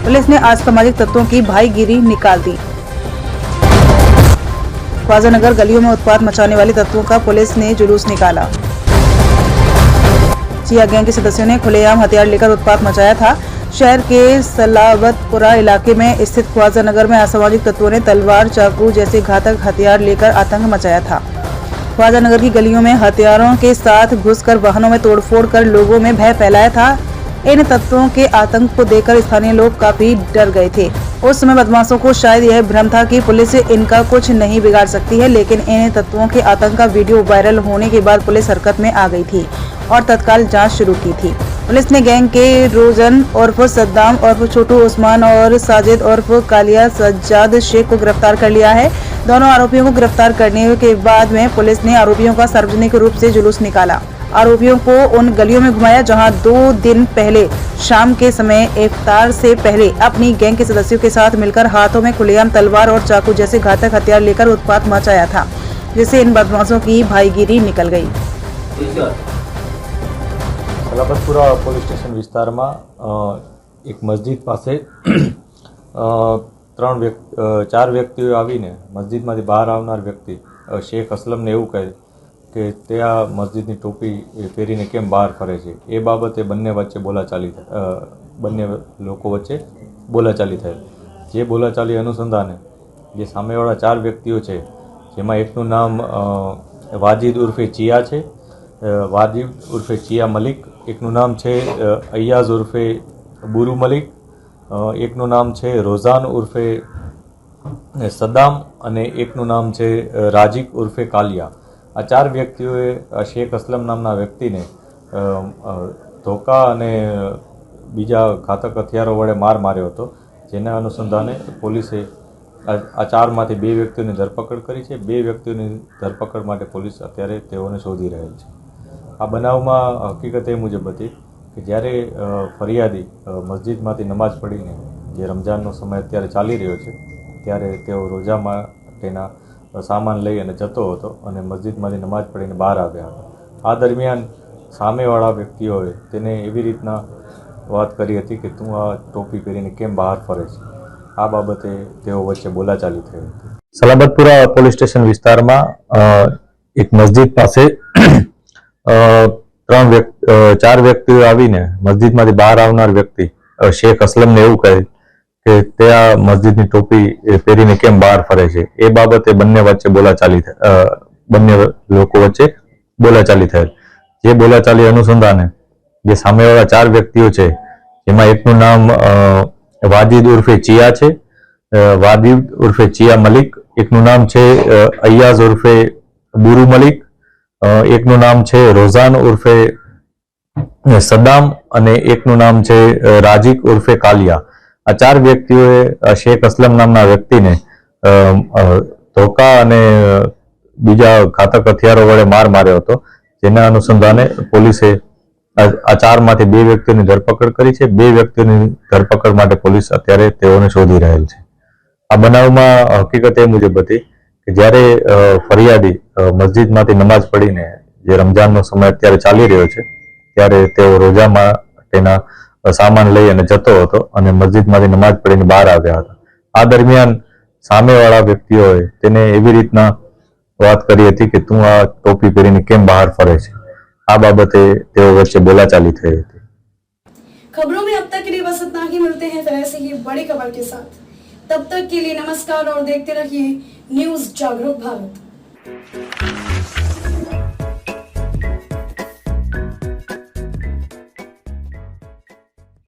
Police ने असामाजिक तत्वों की भाईगिरी निकाल दी। ख्वाजा नगर गलियों में उत्पात मचाने वाले तत्वों का पुलिस ने जुलूस निकाला। चिया गैंग के सदस्यों ने खुलेआम हथियार लेकर उत्पात मचाया था। शहर के सलाबतपुरा इलाके में स्थित ख्वाजा नगर में असामाजिक तत्वों ने तलवार, चाकू जैसे घातक हथियार लेकर आतंक मचाया था। ख्वाजा नगर की गलियों में हथियारों के साथ घुसकर वाहनों में तोड़फोड़ कर लोगों में भय फैलाया था। इन तत्वों के आतंक को देखकर स्थानीय लोग काफी डर गए थे। उस समय बदमाशों को शायद यह भ्रम था कि पुलिस इनका कुछ नहीं बिगाड़ सकती है, लेकिन इन तत्वों के आतंक का वीडियो वायरल होने के बाद पुलिस हरकत में आ गई थी और तत्काल जांच शुरू की थी। पुलिस ने गैंग के रोजन उर्फ सद्दाम उर्फ छोटू उस्मान और साजिद उर्फ कालिया सज्जाद शेख को गिरफ्तार कर लिया है। दोनों आरोपियों को गिरफ्तार करने के बाद में पुलिस ने आरोपियों का सार्वजनिक रूप से जुलूस निकाला। आरोपियों को उन गलियों में घुमाया जहां 2 दिन पहले शाम के समय इफ्तार से पहले अपनी गैंग के सदस्यों के साथ मिलकर हाथों में खुलेआम तलवार और चाकू जैसे घातक हथियार लेकर उत्पात मचाया था, जिससे इन बदमाशों की भाईगिरी निकल गई। સલાબતપુરા પોલીસ સ્ટેશન વિસ્તારમાં એક મસ્જિદ પાસે 4 વ્યક્તિઓ આવીને મસ્જિદમાંથી બહાર આવનાર વ્યક્તિ શેખ અસલમને એવું કહે કે તે આ મસ્જિદની ટોપી પહેરીને કેમ બહાર ફરે છે। એ બાબતે બંને લોકો વચ્ચે બોલાચાલી થઈ। જે બોલાચાલી અનુસંધાને જે સામેવાળા 4 વ્યક્તિઓ છે, જેમાં એકનું નામ વાજીદ ઉર્ફે ચિયા છે, વાજીદ ઉર્ફે ચિયા મલિક, એકનું નામ છે અય્યાઝ ઉર્ફે બુરુ મલિક, એકનું નામ છે રોઝાન ઉર્ફે સદ્દામ અને એકનું નામ છે રાજીક ઉર્ફે કાલિયા। આ 4 વ્યક્તિઓએ શેખ અસલમ નામના વ્યક્તિને ધોકા અને બીજા ઘાતક હથિયારો વડે માર્યો હતો, જેના અનુસંધાને પોલીસે આ 4માંથી 2 વ્યક્તિઓની ધરપકડ કરી છે। 2 વ્યક્તિઓની ધરપકડ માટે પોલીસ અત્યારે તેઓને શોધી રહેલ છે। આ બનાવમાં હકીકત એ મુજબ હતી કે જ્યારે ફરિયાદી મસ્જિદમાંથી નમાઝ પઢીને જે રમઝાનનો સમય અત્યારે ચાલી રહ્યો છે ત્યારે તેઓ રોજા માટેના સામાન લઈ અને જતો હતો અને મસ્જિદમાંથી નમાઝ પઢીને બહાર આવ્યા હતા। આ દરમિયાન સામેવાળા વ્યક્તિઓએ તેને એવી રીતના વાત કરી હતી કે તું આ ટોપી પહેરીને કેમ બહાર ફરે છે। આ બાબતે તેઓ વચ્ચે બોલાચાલી થઈ હતી। સલાબતપુરા પોલીસ સ્ટેશન વિસ્તારમાં એક મસ્જિદ પાસે 4 વ્યક્તિઓ આવીને મસ્જિદમાંથી બહાર આવનાર વ્યક્તિ શેખ અસલમને એવું કહે કે તે આ મસ્જિદની ટોપી પહેરીને કેમ બહાર ફરે છે। એ બાબતે બંને લોકો વચ્ચે બોલાચાલી થયેલ। જે બોલાચાલી અનુસંધાને જે સામેવાળા 4 વ્યક્તિઓ છે, જેમાં એકનું નામ વાજીદ ઉર્ફે ચિયા છે, વાજીદ ઉર્ફે ચિયા મલિક, એકનું નામ છે અય્યાઝ ઉર્ફે બુરુ મલિક, એકનું નામ છે રોઝાન ઉર્ફે સદ્દામ અને એકનું નામ છે રાજીક ઉર્ફે કાલિયા। આ 4 વ્યક્તિઓએ શેખ અસલમ નામના વ્યક્તિને ધોકા અને બીજા ઘાતક હથિયારો વડે માર્યો હતો, જેના અનુસંધાને પોલીસે આ 4માંથી 2 વ્યક્તિઓની ધરપકડ કરી છે। 2 વ્યક્તિઓની ધરપકડ માટે પોલીસ અત્યારે તેઓને શોધી રહેલ છે। આ બનાવમાં હકીકત એ મુજબ હતી કે જ્યારે ફરિયાદી મસ્જિદમાંથી નમાઝ પઢીને જે રમઝાનનો સમય અત્યારે ચાલી રહ્યો છે ત્યારે તેઓ રોજા માટેના સામાન લઈ અને જતો હતો અને મસ્જિદમાંથી નમાઝ પઢીને બહાર આવ્યા હતા। આ દરમિયાન સામેવાળા વ્યક્તિઓએ તેને એવી રીતના વાત કરી હતી કે તું આ ટોપી પહેરીને કેમ બહાર ફરે છે। આ બાબતે તેઓ વચ્ચે બોલાચાલી થઈ હતી। खबरों में अब तक के लिए बस इतना ही। मिलते हैं फिर ऐसे ही बड़ी खबर के साथ। तब तक के लिए नमस्कार और देखते रहिए न्यूज़ जागरूक भारत।